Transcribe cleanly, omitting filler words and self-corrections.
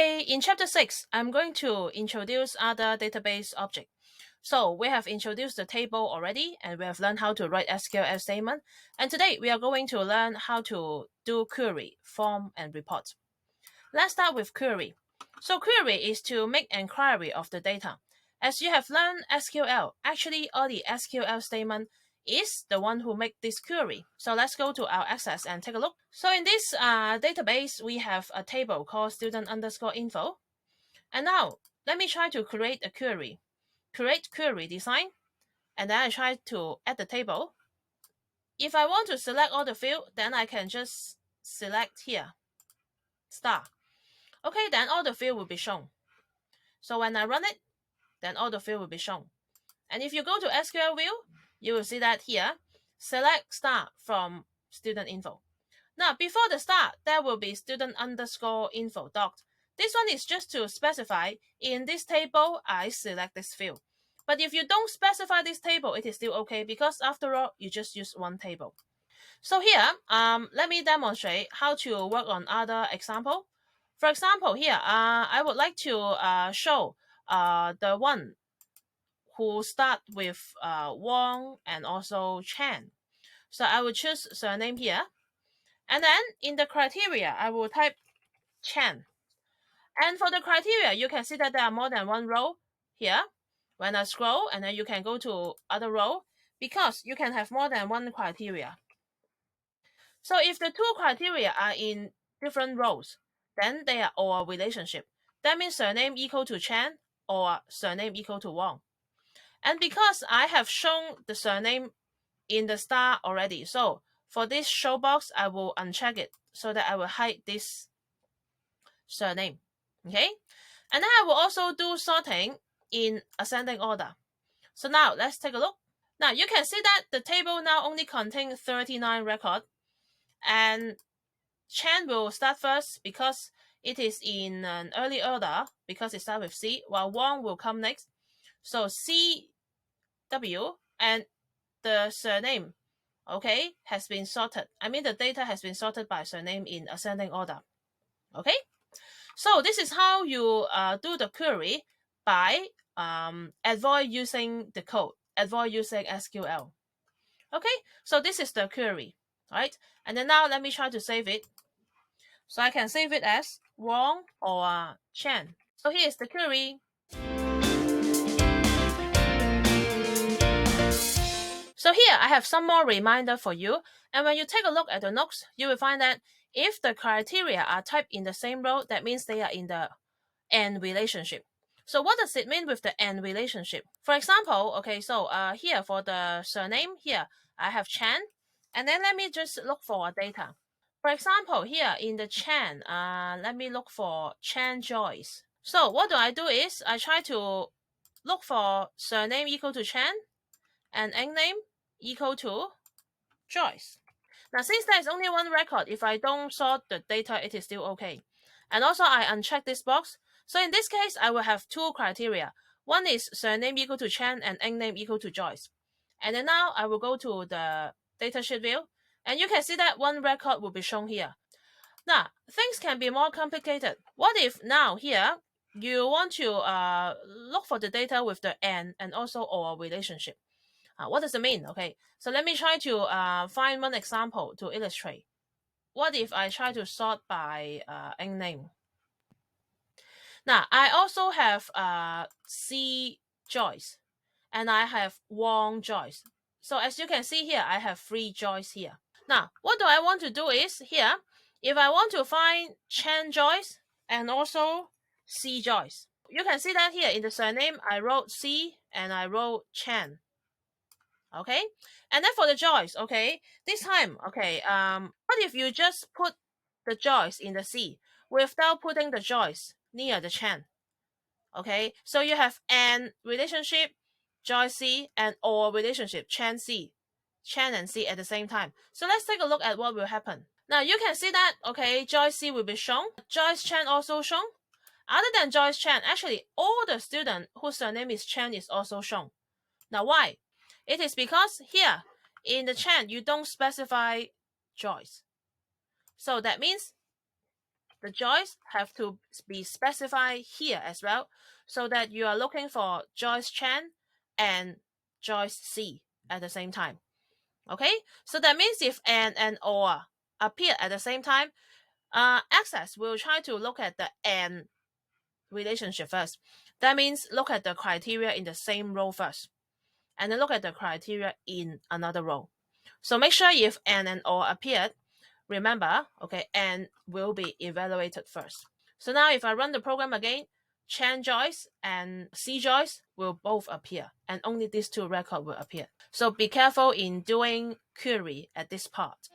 Okay, in chapter 6, I'm going to introduce other database object. So we have introduced the table already, and we have learned how to write SQL statement. And today we are going to learn how to do query, form, and report. Let's start with query. So query is to make inquiry of the data. As you have learned SQL, actually all the SQL statement is the one who make this query. So let's go to our access and take a look. So in this database, we have a table called student_info. And now let me try to create a query. Create query design. And then I try to add the table. If I want to select all the field, then I can just select here, star. Okay, then all the field will be shown. So when I run it, then all the field will be shown. And if you go to SQL view, you will see that here, select star from student info. Now, before the star, there will be student_info dot. This one is just to specify in this table, I select this field. But if you don't specify this table, it is still okay because after all, you just use one table. So here, let me demonstrate how to work on other example. For example, here, I would like to show the one who start with Wang and also Chen. So I will choose surname here. And then in the criteria, I will type Chen. And for the criteria, you can see that there are more than one row here. When I scroll, and then you can go to other row because you can have more than one criteria. So if the two criteria are in different rows, then they are all relationship. That means surname equal to Chen or surname equal to Wang. And because I have shown the surname in the star already, so for this show box, I will uncheck it so that I will hide this surname. Okay? And then I will also do sorting in ascending order. So now let's take a look. Now you can see that the table now only contains 39 records. And Chen will start first because it is in an early order because it starts with C, while Wang will come next. So C, W, and the surname, okay, has been sorted. I mean the data has been sorted by surname in ascending order. Okay, so this is how you do the query by avoid using the code, avoid using SQL. Okay, so this is the query, right? And then now let me try to save it. So I can save it as Wang or Chen. So here is the query. So here I have some more reminder for you. And when you take a look at the notes, you will find that if the criteria are typed in the same row, that means they are in the AND relationship. So what does it mean with the AND relationship? For example, okay, so here for the surname, here I have Chen. And then let me just look for data. For example, here in the Chen, let me look for Chen Joyce. So what do I do is I try to look for surname equal to Chen and name equal to Joyce. Now, since there is only one record, if I don't sort the data, it is still okay. And also, I uncheck this box. So in this case, I will have two criteria. One is surname equal to Chen and name equal to Joyce. And then now I will go to the datasheet view. And you can see that one record will be shown here. Now, things can be more complicated. What if now here, you want to look for the data with the AND and also OR relationship? What does it mean? Okay, so let me try to find one example to illustrate. What if I try to sort by name? Now, I also have C Joyce and I have Wang Joyce. So as you can see here, I have 3 Joyce here. Now, what do I want to do is here, if I want to find Chen Joyce and also C Joyce, you can see that here in the surname, I wrote C and I wrote Chen. Okay, and then for the Joyce, okay, this time, okay, what if you just put the Joyce in the C without putting the Joyce near the Chen? Okay, so you have an relationship, Joyce C, and or relationship, Chen C, Chen and C at the same time. So let's take a look at what will happen. Now you can see that, okay, Joyce C will be shown, Joyce Chen also shown. Other than Joyce Chen, actually all the students whose surname is Chen is also shown. Now why? It is because here in the Chen you don't specify Joyce. So that means the Joyce have to be specified here as well, so that you are looking for Joyce Chen and Joyce C at the same time. Okay, so that means if and or appear at the same time, Access will try to look at the and relationship first. That means look at the criteria in the same row first, and then look at the criteria in another row. So make sure if and or appeared, remember, okay, and will be evaluated first. So now if I run the program again, Chen Joyce and C Joyce will both appear, and only these two records will appear. So be careful in doing query at this part.